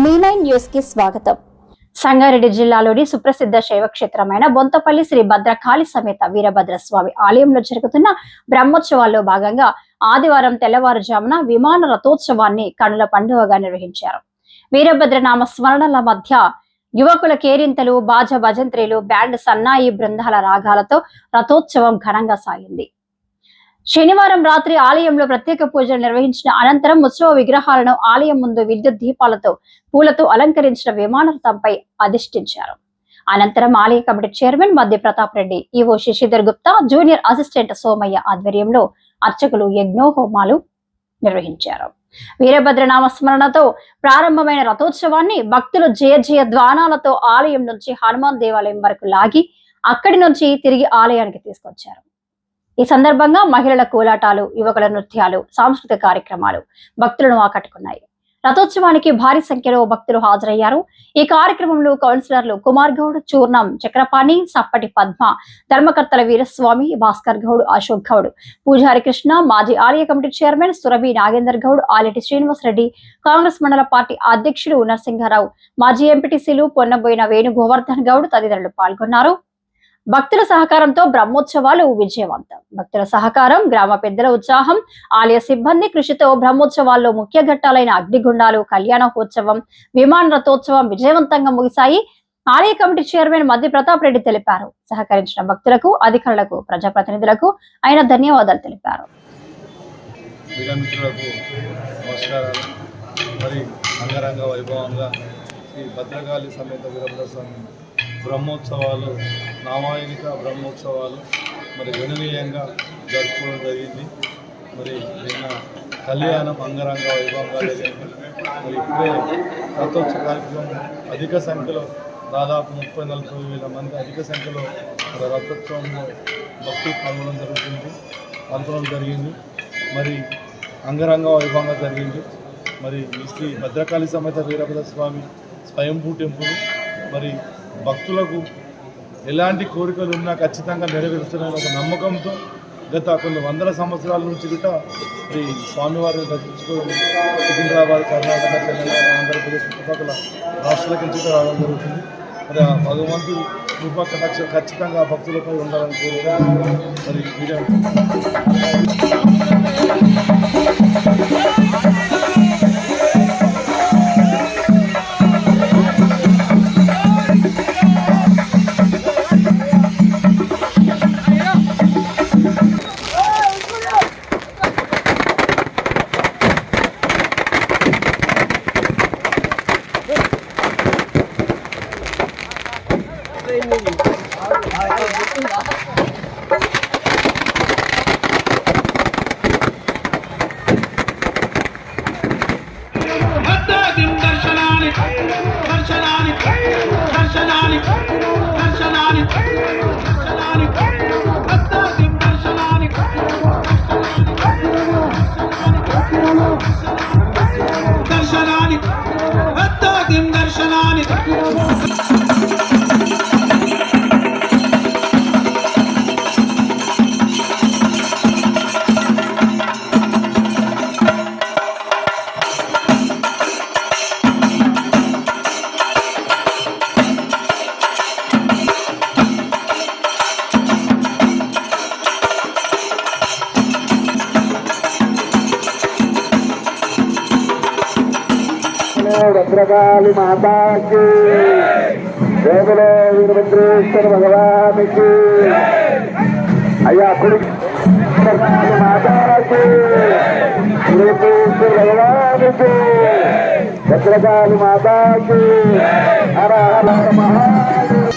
మీ9 news కి స్వాగతం. సంగారెడ్డి జిల్లాలోని సుప్రసిద్ధ శైవక్షేత్రమైన బొంతపల్లి శ్రీ భద్రకాళి సమేత వీరభద్రస్వామి ఆలయంలో జరుగుతున్న బ్రహ్మోత్సవాల్లో భాగంగా ఆదివారం తెల్లవారుజామున విమాన రథోత్సవాన్ని కనుల పండుగగా నిర్వహించారు. వీరభద్ర నామ స్మరణల మధ్య యువకుల కేరింతలు, బాజ భజంత్రీలు, బ్యాండ్, సన్నాయి బృందాల రాగాలతో రథోత్సవం ఘనంగా సాగింది. శనివారం రాత్రి ఆలయంలో ప్రత్యేక పూజలు నిర్వహించిన అనంతరం ఉత్సవ విగ్రహాలను ఆలయం ముందు విద్యుత్ దీపాలతో, పూలతో అలంకరించిన విమానరథంపై అధిష్ఠించారు. అనంతరం ఆలయ కమిటీ చైర్మన్ మధ్య Pratap Reddy, EO Shashidhar Gupta, junior assistant Somayya ఆధ్వర్యంలో అర్చకులు యజ్ఞోహోమాలు నిర్వహించారు. వీరభద్ర నామ స్మరణతో ప్రారంభమైన రథోత్సవాన్ని భక్తులు జయ జయ ధ్వానాలతో ఆలయం నుంచి హనుమాన్ దేవాలయం వరకు లాగి అక్కడి నుంచి తిరిగి ఆలయానికి తీసుకొచ్చారు. ఈ సందర్భంగా మహిళల కోలాటాలు, యువకుల నృత్యాలు, సాంస్కృతిక కార్యక్రమాలు భక్తులను ఆకట్టుకున్నాయి. రథోత్సవానికి భారీ సంఖ్యలో భక్తులు హాజరయ్యారు. ఈ కార్యక్రమంలో కౌన్సిలర్లు కుమార్ గౌడ్, చూర్ణం చక్రపాణి, సప్పటి పద్మ, ధర్మకర్తల వీరస్వామి, భాస్కర్ గౌడ్, అశోక్ గౌడ్, పూజారి కృష్ణ, మాజీ ఆలయ కమిటీ చైర్మన్ సురభి నాగేందర్ గౌడ్, ఆలెటి శ్రీనివాస్ రెడ్డి, కాంగ్రెస్ మండల పార్టీ అధ్యక్షుడు నరసింహారావు, మాజీ ఎంపీటీసీలు పొన్నబోయిన వేణు గోవర్ధన్ గౌడ్ తదితరులు పాల్గొన్నారు. భక్తుల సహకారంతో బ్రహ్మోత్సవాలు విజయవంతం. భక్తుల సహకారం, గ్రామ పెద్దల ఉత్సాహం, ఆలయ సిబ్బంది కృషితో బ్రహ్మోత్సవాల్లో ముఖ్య ఘట్టాలైన అగ్నిగుండాలు, కళ్యాణోత్సవం, విమాన రథోత్సవం విజయవంతంగా ముగిశాయి. ఆలయ కమిటీ చైర్మన్ మధ్య ప్రతాప్ రెడ్డి తెలిపారు. సహకరించిన భక్తులకు, అధికారులకు, ప్రజాప్రతినిధులకు ఆయన ధన్యవాదాలు తెలిపారు. బ్రహ్మోత్సవాలు, నామాయణిక బ్రహ్మోత్సవాలు గణనీయంగా జరుపుకోవడం జరిగింది. నిన్న కళ్యాణం అంగరంగ వైభవంగా జరిగింది. ఇప్పుడే రథోత్సవ కార్యక్రమం అధిక సంఖ్యలో, దాదాపు 30-40 వేల మంది అధిక సంఖ్యలో రథోత్సవంలో భక్తులు పాల్గొనడం జరిగింది. అంగరంగ వైభవంగా జరిగింది. ఈ శ్రీ భద్రకాళి సమేత వీరభద్ర స్వామి స్వయంభూ టెంపుల్ భక్తులకు ఎలాంటి కోరికలు ఉన్నా ఖచ్చితంగా నెరవేరుస్తున్న ఒక నమ్మకంతో గత కొన్ని వందల సంవత్సరాల నుంచి కూడా ఈ స్వామివారిని దర్శించుకోవడం సికింద్రాబాద్, కర్ణాటక, తెలంగాణ, ఆంధ్రప్రదేశ్ చుట్టుపక్కల రాష్ట్రాల నుంచి రావడం జరుగుతుంది. ఆ భగవంతుడు కృప ఖచ్చితంగా భక్తులపై ఉండాలని కోరుకుంటున్నాను. భద్రకాళి మాతా की जय बोलो वीरभद्रेश्वर भगवान की। अय्या कुड़ी भद्रकाళి माता की, वीरभद्रेश्वर भगवान की, भद्रकाళి माता की। हर हर महादेव।